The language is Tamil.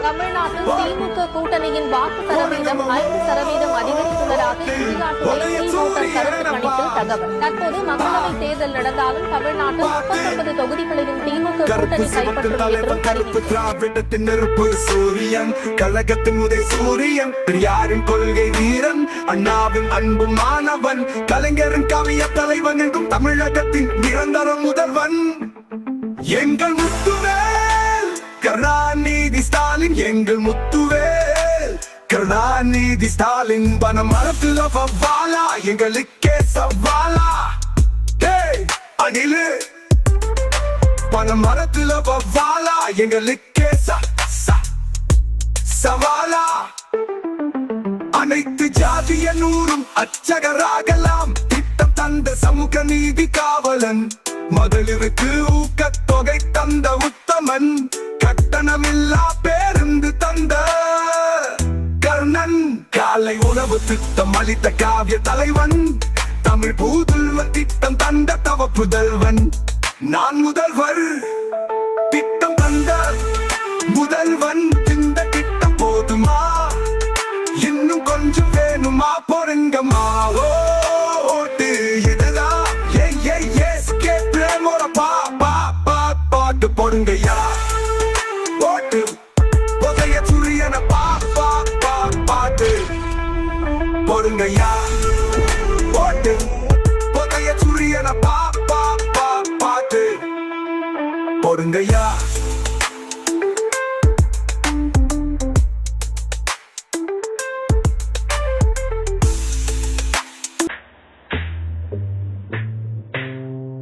தமிழ்நாட்டில் திமுக கூட்டணியின் வாக்கு சதவீதம் 5% அதிகரித்துள்ளதாக இந்தியா டுடே திமுக கருத்து கணிப்பில் தகவல். தற்போது மக்களவை தேர்தல் நடந்தாலும் தமிழ்நாட்டில் 39 தொகுதிகளிலும் திமுக கூட்டணி கைப்பற்றும் என்றும் அறிவிப்பு. சூரியன் கழகத்தின் உதய சூரியன், பெரியாரின் கொள்கை வீரன், அண்ணாவின் அன்பு மாணவன், கலைஞரின் கவிய தலைவன் என்றும் தமிழகத்தின் நிரந்தர முதல்வன் எங்கள் முத்துவேல் கருணாநிதி ஸ்டாலின். எங்கள் முத்துவேல் கருணாநிதி ஸ்டாலின். பணமரத்துல வவ்வாலா எங்களுக்கே சவாலா. அணிலு பணமரத்துல வவ்வாலா எங்களுக்கே சவாலா. அனைத்து ஜாதிய நூறும் அச்சகராகலாம், திட்டம் தந்த சமூக நீதி காவலன், மகளிருக்கு ஊக்கத்தொகை தந்த உத்தமன், கட்டணமில்லா பேருந்து தந்த கர்ணன், காலை உணவு திட்டம் அளித்த காவிய தலைவன், தமிழ் புதல்வ திட்டம் தந்த தவ புதல்வன். நான் முதல்வர் திட்டம் தந்த முதல்வன். இந்த திட்டம் போதுமா, இன்னும் கொஞ்சம் வேணுமா? பொருங்கம்மா ஓட்டு எதா பாட்டு போடுங்கய்யா. ஓட்டு புதைய சூரியன பாட்டு போடுங்கய்யா. ஓட்டு புதைய சூரியன பாட்டு போடுங்கய்யா.